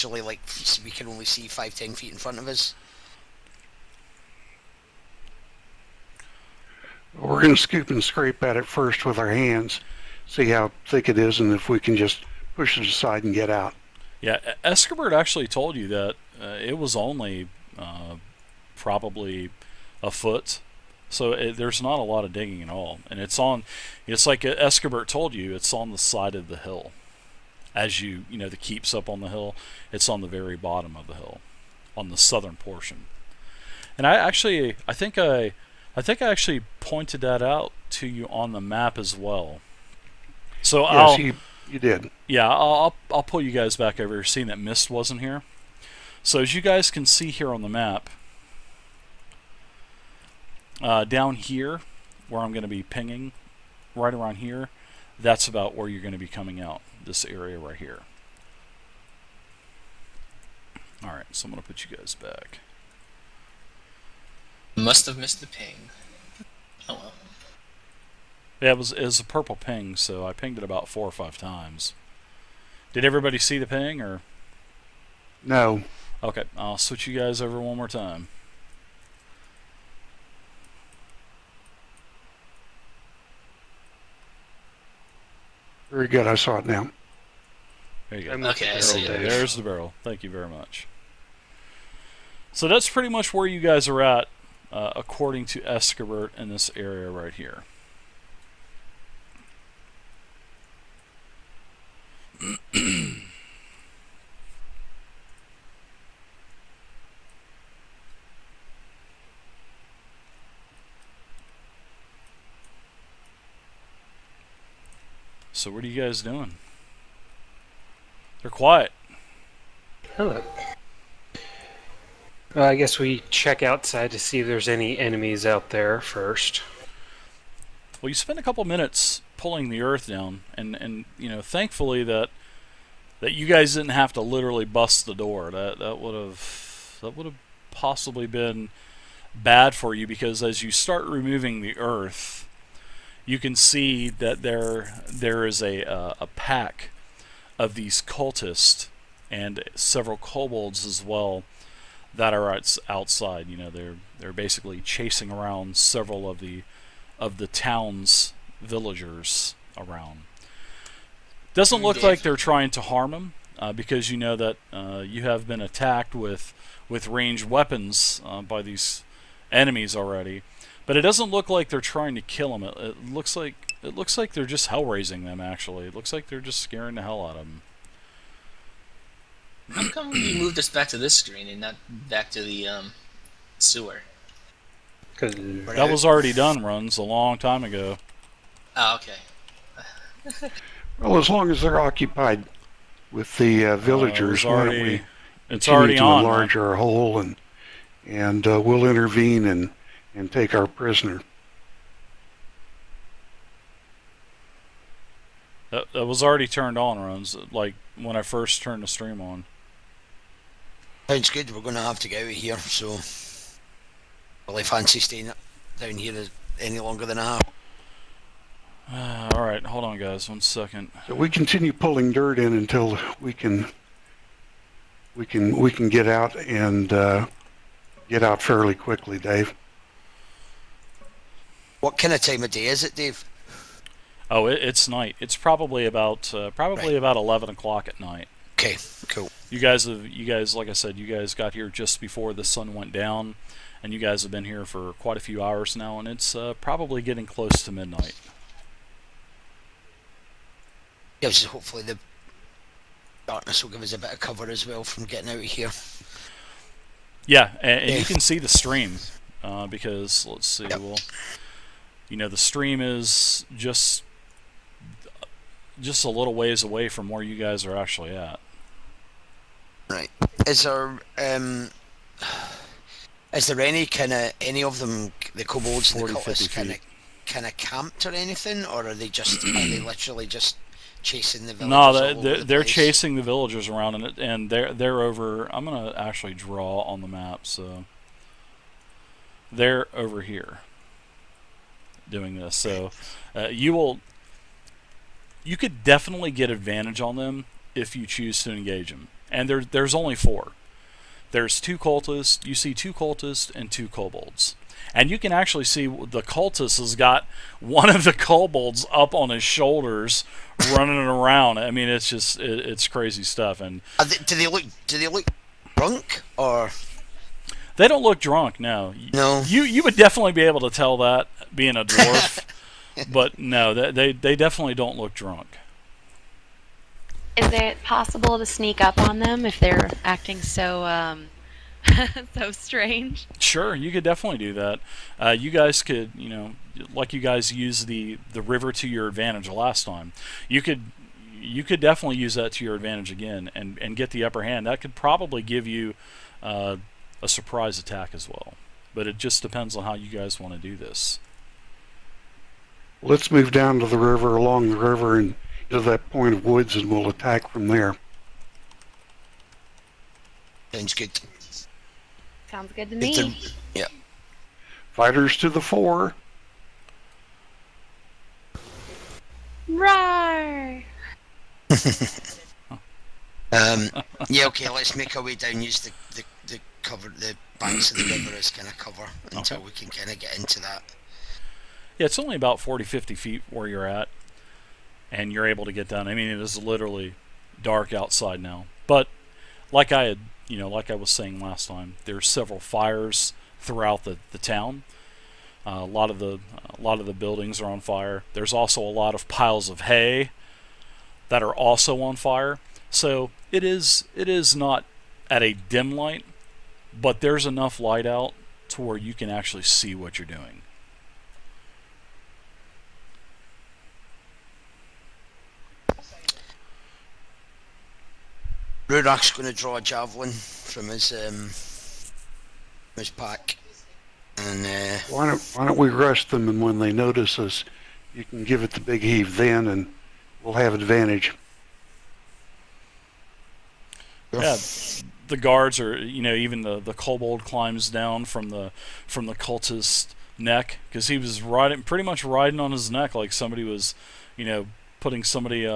literally like we can only see 5-10 feet in front of us? We're going to scoop and scrape at it first with our hands, see how thick it is, and if we can just push it aside and get out. Yeah, Escobar actually told you that it was only probably a foot, so there's not a lot of digging at all, and it's on. It's like Escobar told you. It's on the side of the hill. As the keep's up on the hill. It's on the very bottom of the hill, on the southern portion. And I think I actually pointed that out to you on the map as well. So Yes, you did. yeah, I'll pull you guys back over here, seeing that Mist wasn't here. So as you guys can see here on the map, down here, where I'm going to be pinging, right around here, that's about where you're going to be coming out. This area right here. All right, so I'm going to put you guys back. Must have missed the ping. Oh well. Yeah, it was a purple ping, so I pinged it about 4 or 5 times. Did everybody see the ping, or? No. Okay, I'll switch you guys over one more time. Very good. I saw it now. There you I'm go. with Okay, I the see barrel, it. Dave. There's the barrel. Thank you very much. So that's pretty much where you guys are at, according to Escobert in this area right here. So what are you guys doing? They're quiet. Hello. Well, I guess we check outside to see if there's any enemies out there first. Well, you spend a couple minutes pulling the earth down, and thankfully that you guys didn't have to literally bust the door. That would have possibly been bad for you, because as you start removing the earth, you can see that there is a pack of these cultists and several kobolds as well that are outside. They're basically chasing around several of the town's villagers around. Doesn't look like they're trying to harm them, because you know that you have been attacked with ranged weapons by these enemies already. But it doesn't look like they're trying to kill them. It looks like they're just hell raising them. Actually, it looks like they're just scaring the hell out of them. How come you moved us back to this screen and not back to the sewer? Cause That was already done, runs a long time ago. Oh, okay. Well, as long as they're occupied with the villagers, why don't we It's continue already to on. enlarge our hole, and we'll intervene and take our prisoner. That was already turned on, runs, like when I first turned the stream on. Sounds good. We're going to have to get out of here, so will I fancy staying down here any longer than I have? All right, hold on, guys, 1 second. So we continue pulling dirt in until we can get out, and get out fairly quickly, Dave. What kind of time of day is it, Dave? Oh, it's night. It's probably about Right. about 11 o'clock at night. Okay, cool. You guys, like I said, you guys got here just before the sun went down, and you guys have been here for quite a few hours now, and it's probably getting close to midnight. Gives us, hopefully the darkness will give us a bit of cover as well from getting out of here. Yeah, and Yeah. you can see the stream, because let's see, Yep. well, the stream is just a little ways away from where you guys are actually at. Right. Is there any of them, the kobolds and the 40, 50 cultists, kind of camped or anything, or are they literally just chasing the villagers No, all over the they're place? chasing the villagers around, and they're over. I'm gonna actually draw on the map, so they're over here doing this. So you could definitely get advantage on them if you choose to engage them. and there's only 4. There's 2 cultists. You see 2 cultists and 2 kobolds. And you can actually see the cultist has got one of the kobolds up on his shoulders, running around. I mean, it's just it's crazy stuff. And Do they look drunk or? they don't look drunk. No. No. You would definitely be able to tell that being a dwarf, but no, they definitely don't look drunk. Is it possible to sneak up on them if they're acting so so strange? Sure, you could definitely do that. You guys could, like you guys used the river to your advantage last time. You could definitely use that to your advantage again and get the upper hand. That could probably give you a surprise attack as well. But it just depends on how you guys want to do this. Let's move down to the river, along the river, and to that point of woods, and we'll attack from there. Sounds good. Sounds good to me. Yeah. Fighters to the fore. Roar! Yeah. Okay. Let's make our way down. Use the cover, the banks of the river as kind of cover until we can kind of get into that. Yeah, it's only about 40-50 feet where you're at, and you're able to get down. I mean, it is literally dark outside now. But like I was saying last time, there's several fires throughout the town. A lot of the buildings are on fire. There's also a lot of piles of hay that are also on fire. So it is not at a dim light, but there's enough light out to where you can actually see what you're doing. Rurak's going to draw a javelin from his pack, and Why don't we rush them, and when they notice us, you can give it the big heave then, and we'll have advantage. Yeah, the guards are, even the kobold climbs down from the cultist's neck, because he was pretty much riding on his neck like somebody was, putting somebody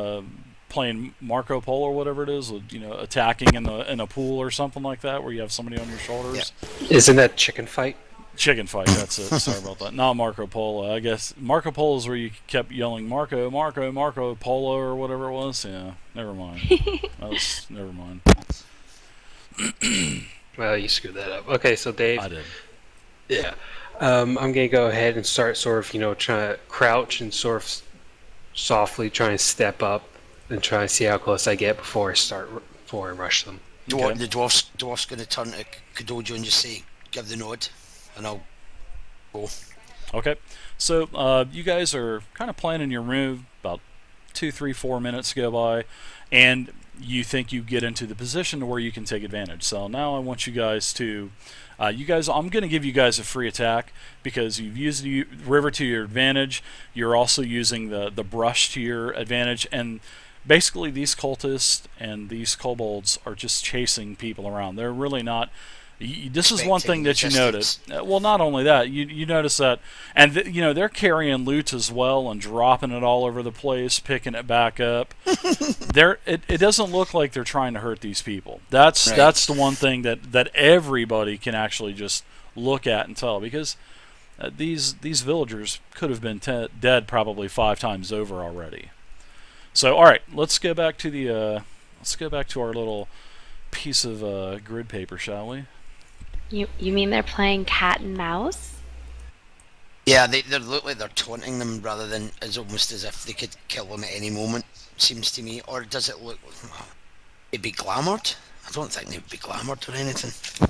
playing Marco Polo or whatever it is, attacking in a pool or something like that, where you have somebody on your shoulders. Yeah. Isn't that chicken fight? Chicken fight, that's it. Sorry about that. Not Marco Polo. I guess Marco Polo is where you kept yelling Marco Polo or whatever it was. Yeah, never mind. Never mind. Well, you screwed that up. Okay, so Dave. I did. Yeah. I'm gonna go ahead and start sort of, trying to crouch and sort of softly trying to step up and try and see how close I get before I rush them. Okay. The dwarf's going to turn to Kodojo and just say, give the nod, and I'll go. Okay, so you guys are kind of planning your move. About 2, 3, 4 minutes go by, and you think you get into the position where you can take advantage. So now I want you guys to, I'm going to give you guys a free attack because you've used the river to your advantage. You're also using the brush to your advantage, and basically these cultists and these kobolds are just chasing people around. They're really not. This is one thing that you notice. Well, not only that, you notice that, and they're carrying loot as well and dropping it all over the place, picking it back up. It doesn't look like they're trying to hurt these people. That's the one thing that everybody can actually just look at and tell, because these villagers could have been dead probably 5 times over already. So, all right, let's go back to our little piece of grid paper, shall we? You mean they're playing cat and mouse? Yeah, they look like they're taunting them rather than almost as if they could kill them at any moment, seems to me. Or does it look it'd be glamoured? I don't think they would be glamoured or anything.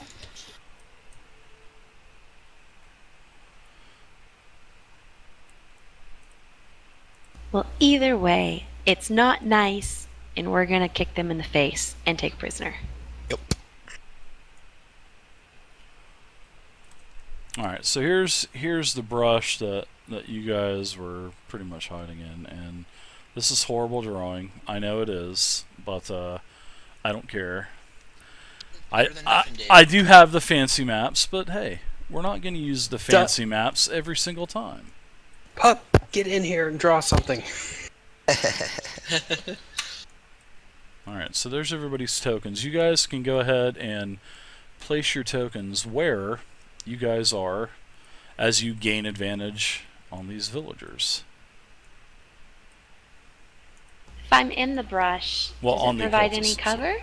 Well, either way, it's not nice, and we're gonna kick them in the face and take prisoner. Yep. Alright, so here's the brush that you guys were pretty much hiding in, and this is horrible drawing. I know it is, but I don't care. I do have the fancy maps, but hey, we're not going to use the fancy maps every single time. Pup, get in here and draw something. Alright, so there's everybody's tokens. You guys can go ahead and place your tokens where you guys are as you gain advantage on these villagers. If I'm in the brush, Well, does on it the provide any cultists. cover?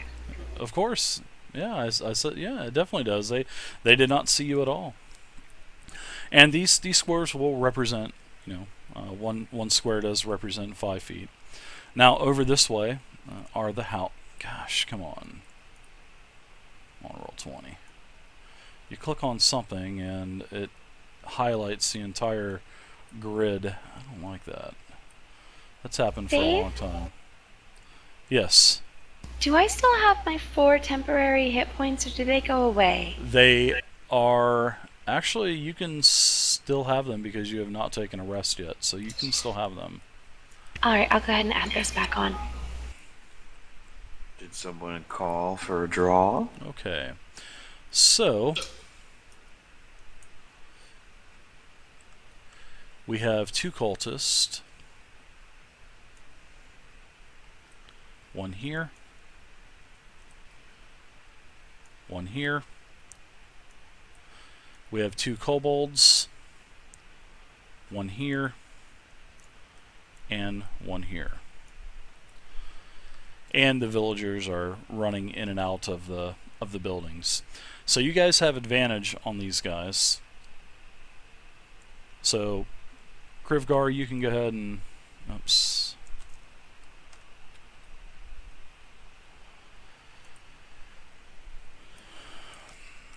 Of course. Yeah, I said, yeah, it definitely does. They did not see you at all. And these squares will represent, one square does represent 5 feet. Now, over this way are the house. Gosh, come on. I want to roll 20. You click on something and it highlights the entire grid. I don't like that. That's happened for a Dave? long time. Yes. Do I still have my 4 temporary hit points, or do they go away? They are... Actually, you can still have them because you have not taken a rest yet, so you can still have them. Alright, I'll go ahead and add those back on. Did someone call for a draw? Okay. So... we have 2 cultists. One here. One here. We have 2 kobolds. One here. And one here. And the villagers are running in and out of the buildings. So you guys have advantage on these guys. So Krivgar, you can go ahead and oops.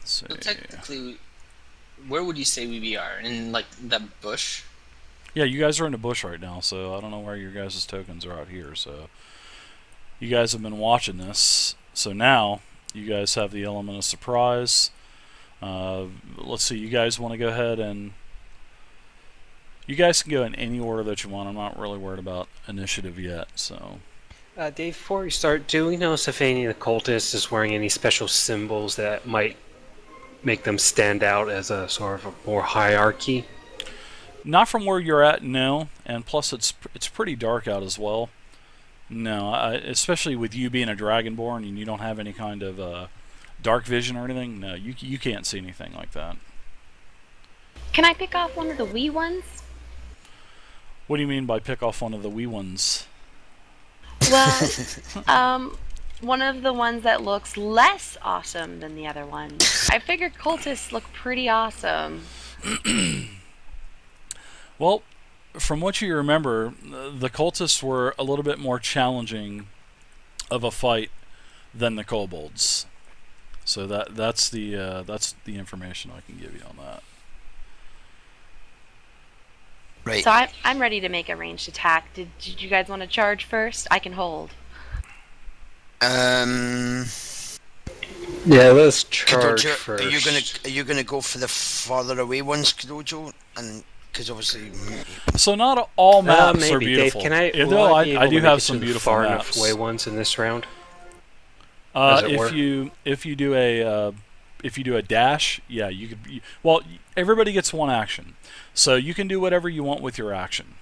So technically, where would you say we are? In like that bush? Yeah, you guys are in the bush right now, so I don't know where your guys' tokens are out here. So you guys have been watching this, so now you guys have the element of surprise. Let's see, you guys want to go ahead and you guys can go in any order that you want. I'm not really worried about initiative yet, so. Dave, before we start, do we notice if any of the cultists is wearing any special symbols that might make them stand out as a sort of a more hierarchy? Not from where you're at, no. And plus, it's pretty dark out as well. No, especially with you being a Dragonborn and you don't have any kind of dark vision or anything. No, you can't see anything like that. Can I pick off one of the wee ones? What do you mean by pick off one of the wee ones? Well, one of the ones that looks less awesome than the other one. I figured cultists look pretty awesome. Well, from what you remember, the cultists were a little bit more challenging of a fight than the kobolds. So that's the information I can give you on that. Right. So I'm ready to make a ranged attack. Did you guys want to charge first? I can hold. Yeah, let's charge Kadojo, first. Are you gonna go for the farther away ones, Kadojo? And because obviously, So not all maps maybe. are beautiful. Dave, can I? Though will I be able do to have make it some to the beautiful far maps. enough away ones in this round. As it were. If you do a dash, yeah, you could. Everybody gets one action, so you can do whatever you want with your action.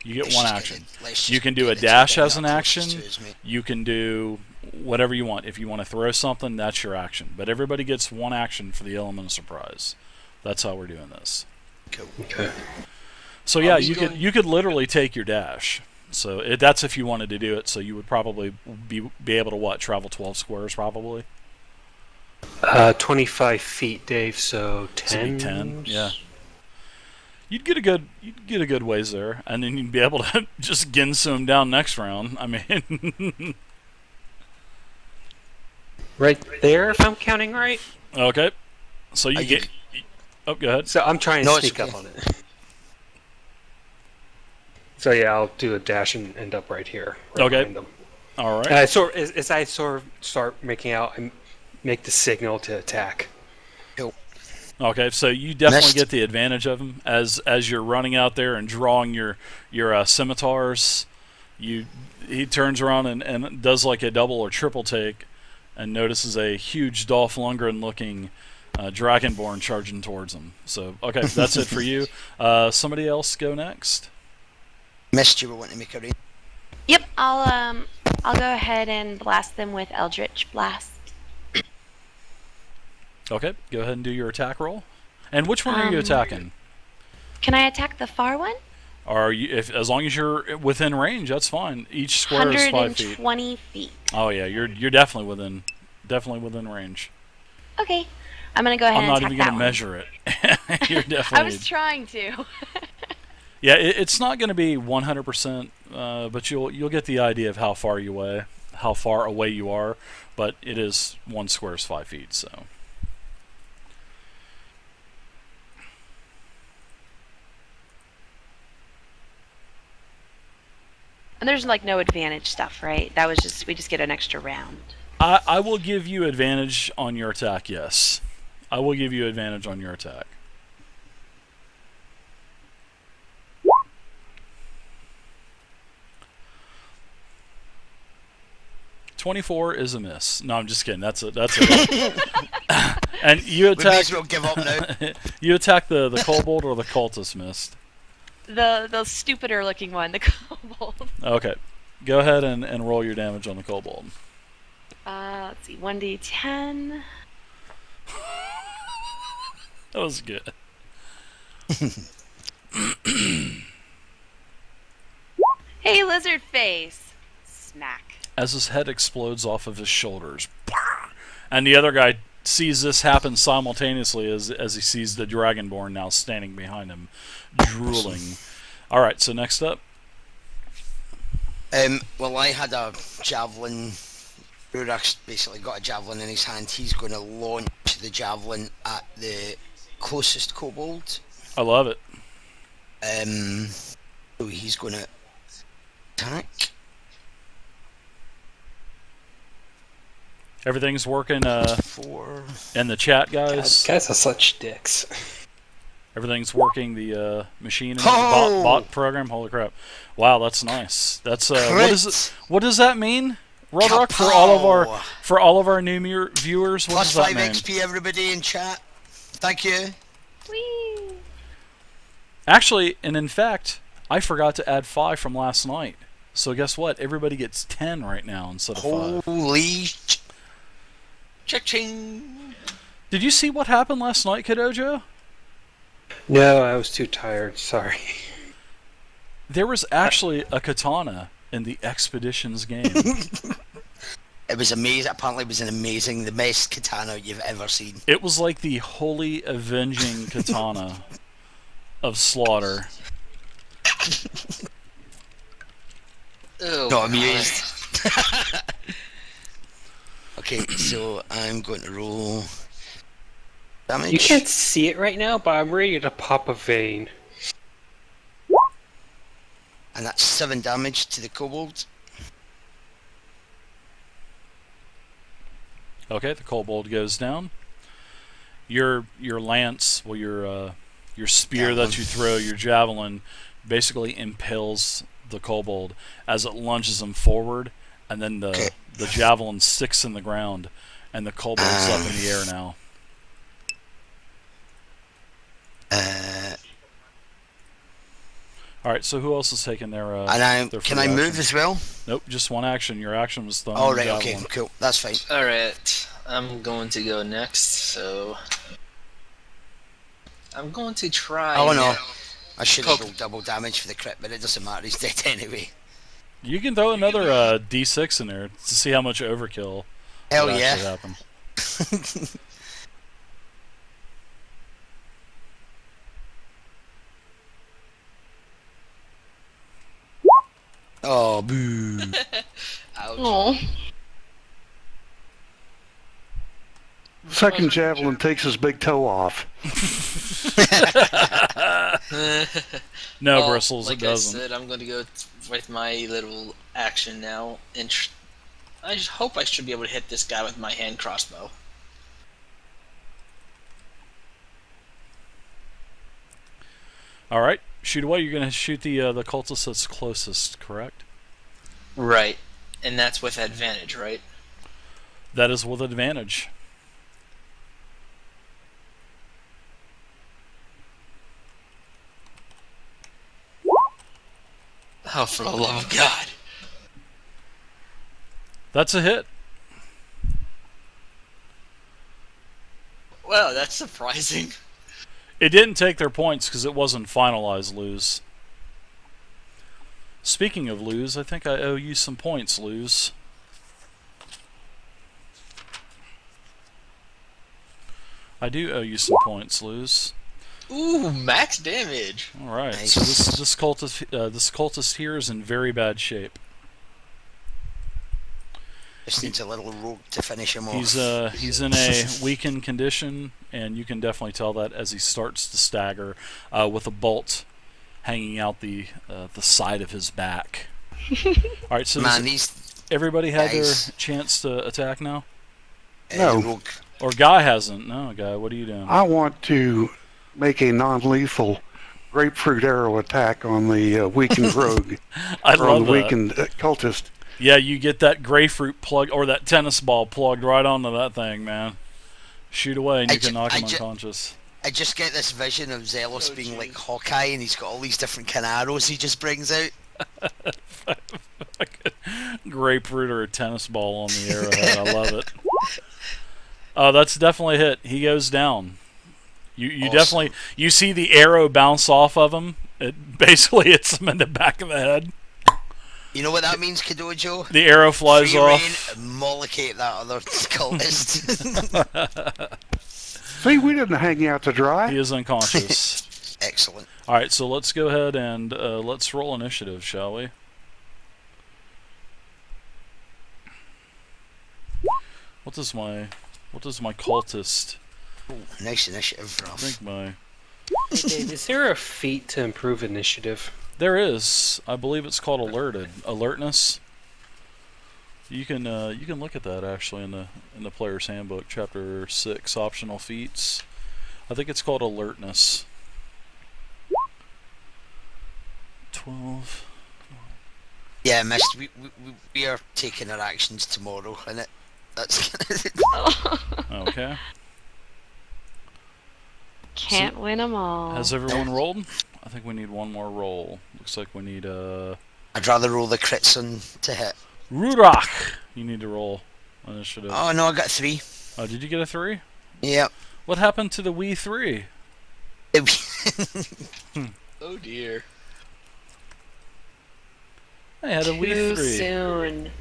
You get one action. You can do a dash as an action. You can do whatever you want. If you want to throw something, that's your action. But everybody gets one action for the element of surprise. That's how we're doing this. Cool. Okay. So yeah, you could literally take your dash. So that's if you wanted to do it. So you would probably be able to travel 12 squares probably. 25 feet, Dave. So 10. So it'd be 10. Yeah. You'd get a good ways there, and then you'd be able to just Ginsu him down next round. I mean, Right there, if I'm counting right. okay. So you get. Oh, go ahead. So I'm trying to No, it's sneak okay. up on it. So yeah, I'll do a dash and end up right here. Right Okay. behind them. All right. And I as I sort of start making out, I make the signal to attack. Okay, so you definitely Missed. get the advantage of him as you're running out there and drawing your scimitars. He turns around and does like a double or triple take, and notices a huge Dolph Lundgren looking Dragonborn charging towards him. So okay, that's it for you. Somebody else go next. Missed, you were wanting to make a range. Yep, I'll I'll go ahead and blast them with Eldritch Blast. Okay, go ahead and do your attack roll. And which one are you attacking? Can I attack the far one? Are you, as long as you're within range, that's fine. Each square is 5 feet. 120 feet. Oh yeah, you're definitely within range. Okay. I'm going to go ahead I'm and not attack even that going to one. measure it. You're definitely. I was trying to. Yeah, it's not going to be 100%, but you'll get the idea of how far away you are. But it is 1 square is 5 feet, so. And there's like no advantage stuff, right? That was just, we just get an extra round. I will give you advantage on your attack, yes. I will give you advantage on your attack. .24 is a miss. No, I'm just kidding. That's a and you attack. We may as well give up now. You attack the kobold or the cultist missed. The stupider looking one, the kobold. Okay, go ahead and roll your damage on the kobold. Let's see, 1d10. That was good. Hey, lizard face. Smack. As his head explodes off of his shoulders, and the other guy sees this happen simultaneously as he sees the dragonborn now standing behind him, drooling. All right, so next up. Well, I had a javelin. Rurak's basically got a javelin in his hand. He's going to launch the javelin at the closest kobold. I love it. So he's going to attack. Everything's working 4. in the chat, guys. Guys are such dicks. Everything's working. The machine and Oh! bot program. Holy crap! Wow, that's nice. That's what Crit. is it? What does that mean, Roderick? Kapow! For all of our new viewers, what Plus does that 5 mean? XP, everybody in chat. Thank you. Whee! Actually, and in fact, I forgot to add 5 from last night. So guess what? Everybody gets 10 right now instead of 5. Holy. Cha-ching! Did you see what happened last night, Kadojo? No, I was too tired. Sorry. There was actually a katana in the Expeditions game. It was amazing. Apparently, it was the best katana you've ever seen. It was like the holy avenging katana of slaughter. Oh, Not amused. Okay, so I'm going to roll damage. You can't see it right now, but I'm ready to pop a vein. And that's 7 damage to the kobold. Okay, the kobold goes down. Your lance, well, your spear that you throw, your javelin, basically impales the kobold as it lunges him forward, and then the javelin sticks in the ground, and the kobold's up in the air now. All right, so who else is taking their? Can I move as well? Nope, just one action. Your action was throwing. All the right, okay, javelin. cool. That's fine. Alright, I'm going to go next, so... I'm going to try... Oh no, I should have rolled double damage for the crit, but it doesn't matter. He's dead anyway. You can throw another D6 in there to see how much overkill Hell would yeah. actually happen. Oh, boo. Ouch. Oh. Second javelin takes his big toe off. No, Well, Bristles, like it doesn't. I said, I'm going to go with my little action now, and I just hope I should be able to hit this guy with my hand crossbow. All right, shoot away. You're gonna shoot the cultist that's closest, correct? Right, and that's with advantage, right? That is with advantage. Oh, for the love of God. That's a hit. Wow, that's surprising. It didn't take their points because it wasn't finalized, Luz. Speaking of Luz, I think I owe you some points, Luz. I do owe you some points, Luz. Ooh, max damage. All right, Nice. so this cultist here is in very bad shape. Just needs a little rogue to finish him off. He's in a weakened condition, and you can definitely tell that as he starts to stagger, with a bolt hanging out the side of his back. All right, so Man, everybody had guys. their chance to attack now, No. rogue. or Guy hasn't. No, Guy, what are you doing? I want to make a non-lethal grapefruit arrow attack on the weakened rogue, I or on love the that. weakened cultist. Yeah, you get that grapefruit plug or that tennis ball plugged right onto that thing, man. Shoot away, and you can knock him unconscious. I just get this vision of Zelos being geez. like Hawkeye, and he's got all these different kind of arrows he just brings out. Grapefruit or a tennis ball on the arrowhead. I love it. Oh, that's definitely a hit. He goes down. You Awesome. definitely you see the arrow bounce off of him. It basically hits him in the back of the head. You know what that means, Kadojo? The arrow flies Free off. reign, mollocate that other cultist. See, we didn't hang out to dry. He is unconscious. Excellent. All right, so let's go ahead and let's roll initiative, shall we? What does my cultist? Ooh, nice initiative, I Ralph. think my Hey, Dave, is there a feat to improve initiative? there is. I believe it's called alertness. You can look at that actually in the player's handbook, chapter 6, optional feats. I think it's called alertness. 12. Yeah, Mist, we are taking our actions tomorrow, innit? That's Okay. Can't win them all. Has everyone rolled? I think we need one more roll. Looks like we need I'd rather roll the crits on to hit. Rurak. You need to roll initiative. Oh no, I got 3. Oh, did you get a 3? Yep. What happened to the Wii 3? Oh dear. I had a Wii Too 3. soon.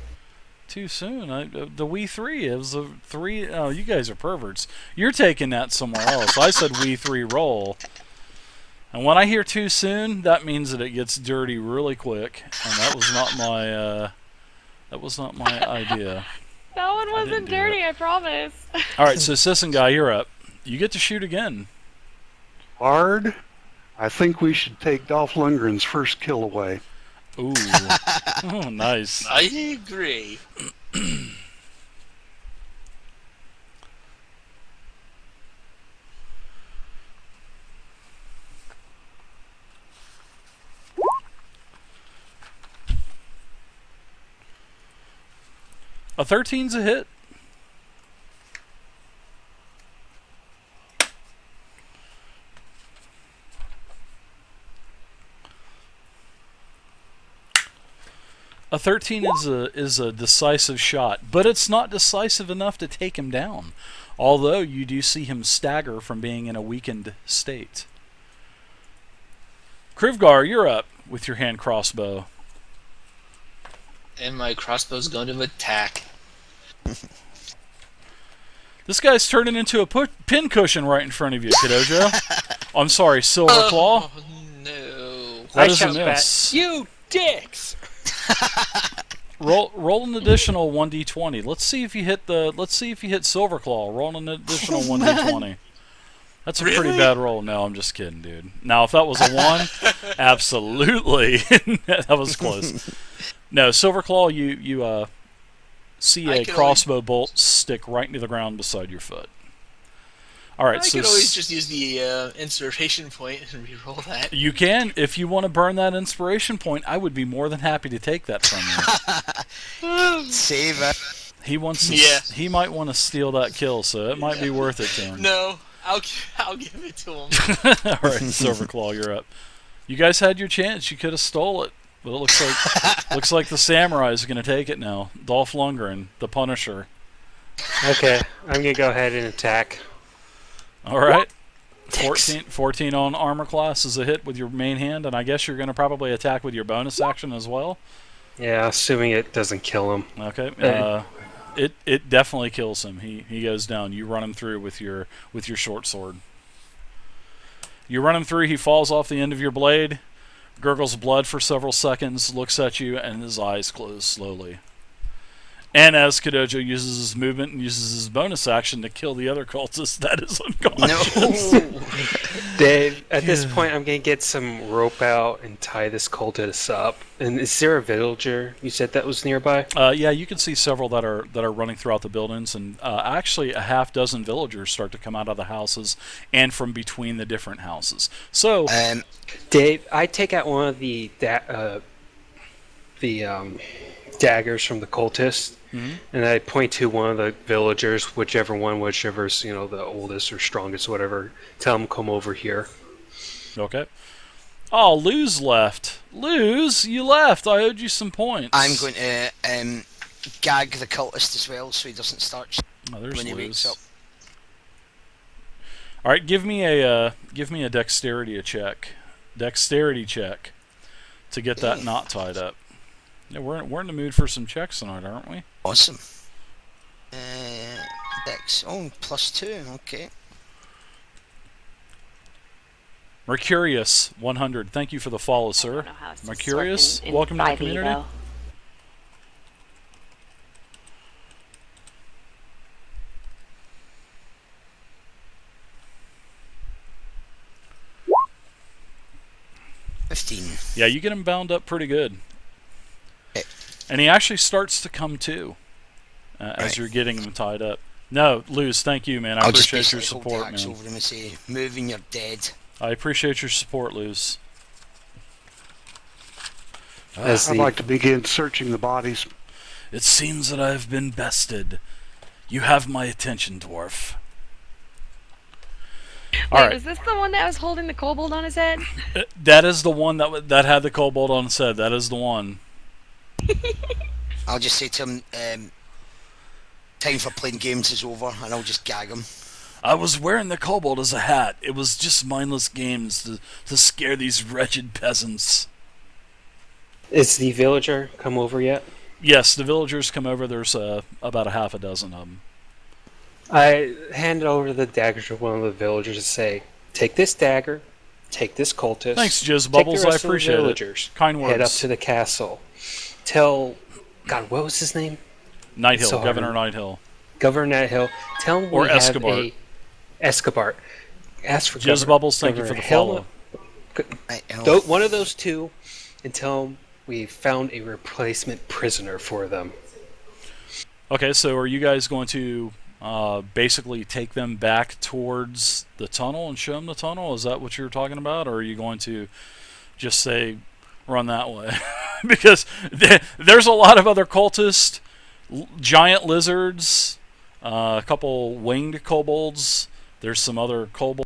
Too soon. The Wii 3. It was a 3. Oh, you guys are perverts. You're taking that somewhere else. I said Wii 3 roll. And when I hear too soon, that means that it gets dirty really quick. And that was not my idea. That one didn't wasn't do dirty, I promise. All right, so Sisson Guy, you're up. You get to shoot again. Bard, I think we should take Dolph Lundgren's first kill away. Ooh. Oh, nice. I agree. A 13's a hit. A 13 is a decisive shot, but it's not decisive enough to take him down. Although you do see him stagger from being in a weakened state. Krivgar, you're up with your hand crossbow. And my crossbow's going to attack. This guy's turning into a pin cushion right in front of you, Kadojo. Oh, I'm sorry, Silver Claw. Oh no. That I is a shout back, miss. you dicks! Roll an additional 1d20. Let's see if you hit Silverclaw. Roll an additional 1d20. That's a pretty Really? bad roll. No, I'm just kidding, dude. Now, if that was a 1, absolutely. That was close. No, Silverclaw, you see I a can crossbow bolt stick right into the ground beside your foot. All right, I so could always just use the inspiration point and reroll that. you can, if you want to burn that inspiration point, I would be more than happy to take that from you. Save it. He wants to, Yeah. he might want to steal that kill, so it might be worth it to him. No, I'll give it to him. All right, Silverclaw, you're up. You guys had your chance. You could have stole it. But it looks like the samurai is going to take it now. Dolph Lundgren, the Punisher. Okay, I'm gonna go ahead and attack. All right. Dicks. 14 on armor class is a hit with your main hand, and I guess you're going to probably attack with your bonus action as well. Yeah, assuming it doesn't kill him. Okay. It definitely kills him. He goes down. You run him through with your short sword. You run him through. He falls off the end of your blade, gurgles blood for several seconds, looks at you, and his eyes close slowly. And as Kadojo uses his movement and uses his bonus action to kill the other cultist that is unconscious. No. Dave, at this point, I'm gonna get some rope out and tie this cultist up. And is there a villager you said that was nearby? Yeah, you can see several that are running throughout the buildings, and actually a half dozen villagers start to come out of the houses and from between the different houses. So, Dave, I take out one of the daggers from the cultist, and I point to one of the villagers, whichever's the oldest or strongest, whatever. Tell them come over here. okay. Oh, Luz left. Luz, you left. I owed you some points. I'm going to gag the cultist as well, so he doesn't start Oh, there's when he wakes Luz. up. All right, give me a dexterity check. Dexterity check to get that knot tied up. Yeah, we're in the mood for some checks tonight, aren't we? Awesome. Dex. Oh, +2. Okay. Mercurius 100. Thank you for the follow, I sir. don't know how it's Mercurius, in welcome to the 5e community. though. Yeah, you get him bound up pretty good. Eh. And he actually starts to come to as Right. you're getting him tied up. No, Luz, thank you, man. I I'll just appreciate your basically hold the support, axe man. over him and say, "Move and you're dead." I appreciate your support, Luz. As I'd the like to begin searching the bodies. It seems that I've been bested. You have my attention, dwarf. All Wait, right. was this the one that was holding the kobold on his head? That is the one that had the kobold on its head. That is the one. I'll just say to him, "Time for playing games is over," and I'll just gag him. I was wearing the kobold as a hat. It was just mindless games to scare these wretched peasants. Is the villager come over yet? Yes, the villagers come over. There's about a half a dozen of them. I hand over the dagger to one of the villagers and say, "Take this dagger, take this cultist. Thanks, Jizz take Bubbles. the I rest of the appreciate it. villagers, Kind Head up words. to the castle. Tell, God, what was his name? Nighthill, So hard Governor to- Nighthill. Governor Nighthill. Tell him Or we have Escobar. Escobar. Ask for Jizz Bubbles, thank you Governor for the Hill. follow. One of those two, and tell him we found a replacement prisoner for them. Okay, so are you guys going to basically take them back towards the tunnel and show them the tunnel? Is that what you're talking about? Or are you going to just say, run that way? Because there's a lot of other cultists, giant lizards, a couple winged kobolds. There's some other kobolds.